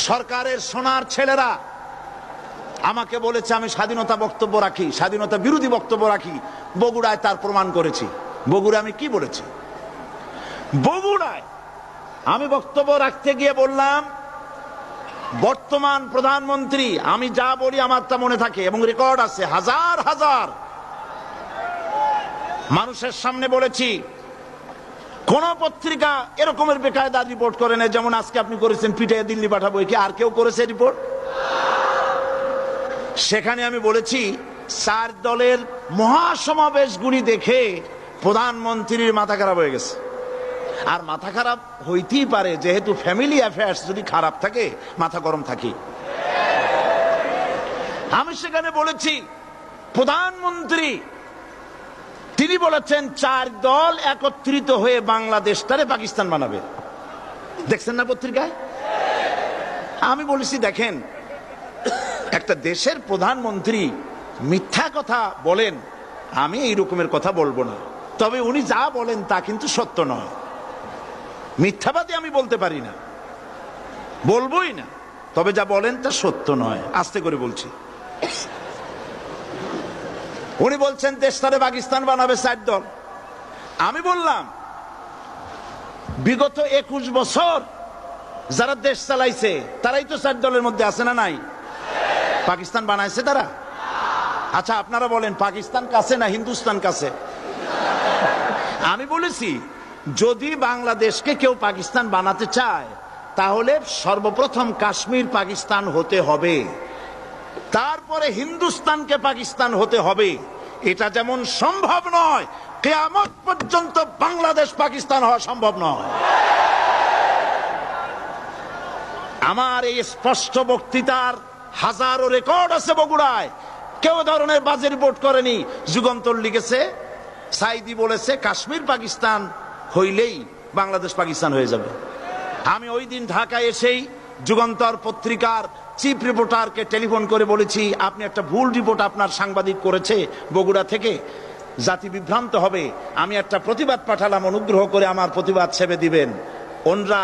সরকারের সোনার ছেলেরা আমাকে বলেছে আমি স্বাধীনতা বক্তব্য রাখি, স্বাধীনতা বিরোধী বক্তব্য রাখি। বগুড়ায় তার প্রমাণ করেছি। বগুড়া আমি কি বলেছি? বগুড়ায় আমি বক্তব্য রাখতে গিয়ে বললাম, বর্তমান প্রধানমন্ত্রী, আমি যা বলি আমার তা মনে থাকে এবং রেকর্ড আছে, হাজার হাজার মানুষের সামনে বলেছি। কোন পত্রিকা এরকমের বেকায়দা রিপোর্ট করে না যেমন আজকে আপনি করেছেন, পিঠে দিল্লি পাঠাবো। কি আর কেউ করেছে রিপোর্ট? সেখানে আমি বলেছি 4 দলের মহাসমাবেশগুলি দেখে প্রধানমন্ত্রীর মাথা খারাপ হয়ে গেছে। আর মাথা খারাপ হইতেই পারে, যেহেতু ফ্যামিলি অ্যাফেয়ার্স যদি খারাপ থাকে মাথা গরম থাকে। আমি সেখানে বলেছি প্রধানমন্ত্রী তিনি বলেছেন 4 দল একত্রিত হয়ে বাংলাদেশটারে পাকিস্তান বানাবে। দেখছেন না পত্রিকায়? আমি বলেছি দেখেন, একটা দেশের প্রধানমন্ত্রী মিথ্যা কথা বলেন, আমি এই রকমের কথা বলবো না। তবে উনি যা বলেন তা কিন্তু সত্য নয়। মিথ্যাবাদী আমি বলতে পারি না, বলবোই না। তবে যা বলেন তা সত্য নয়। আস্তে করে বলছি। উনি বলছেন দেশটারে পাকিস্তান বানাবে 4 দল। আমি বললাম বিগত 21 বছর যারা দেশ চালাইছে তারাই তো 4 দলের মধ্যে আছে না নাই? পাকিস্তান বানাইছে তারা? আচ্ছা আপনারা বলেন পাকিস্তান কাছে না হিন্দুস্তান কাছে? আমি বলেছি যদি বাংলাদেশকে কেউ পাকিস্তান বানাতে চায় তাহলে সর্বপ্রথম কাশ্মীর পাকিস্তান হতে হবে, তারপরে হিন্দুস্তানকে পাকিস্তান হতে হবে। এটা যেমন সম্ভব নয়, কিয়ামত পর্যন্ত বাংলাদেশ পাকিস্তান হওয়া সম্ভব নয়। আমার এই স্পষ্ট বক্তৃতার হাজারো রেকর্ড আছে বগুড়ায়। কেউ ধরনের বাজে রিপোর্ট করেনি। যুগান্তর লিখেছে, সাইদি বলেছে কাশ্মীর পাকিস্তান হইলেই বাংলাদেশ পাকিস্তান হয়ে যাবে। আমি ওই দিন ঢাকায় এসেই যুগান্তর পত্রিকার চিফ রিপোর্টারকে টেলিফোন করে বলেছি আপনি একটা ভুল রিপোর্ট আপনার সাংবাদিক করেছে বগুড়া থেকে, জাতি বিভ্রান্ত হবে। আমি একটা প্রতিবাদ পাঠালাম, অনুগ্রহ করে আমার প্রতিবাদ ছেপে দিবেন। ওনরা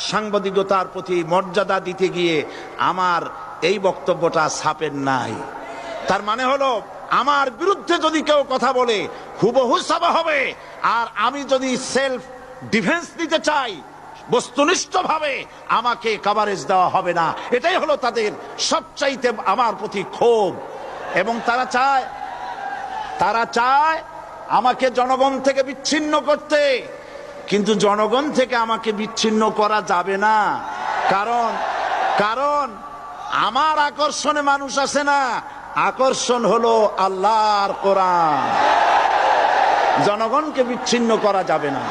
সাংবাদিকতার প্রতি মর্যাদা দিতে গিয়ে আমার এই বক্তব্যটা ছাপেন নাই। তার মানে হলো আমার বিরুদ্ধে যদি কেউ কথা বলে হুবহু ছাপা হবে, আর আমি যদি সেলফ ডিফেন্স দিতে চাই বস্তুনিষ্ঠভাবে আমাকে কভারেজ দেওয়া হবে না। এটাই হলো তাদের সবচাইতে আমার প্রতি ক্ষোভ। এবং তারা চায় আমাকে জনগণ থেকে বিচ্ছিন্ন করতে, কিন্তু জনগণ থেকে আমাকে বিচ্ছিন্ন করা যাবে না। কারণ আমার আকর্ষণে মানুষ আসে না, আকর্ষণ হলো আল্লাহর কোরআন। জনগণকে বিচ্ছিন্ন করা যাবে না।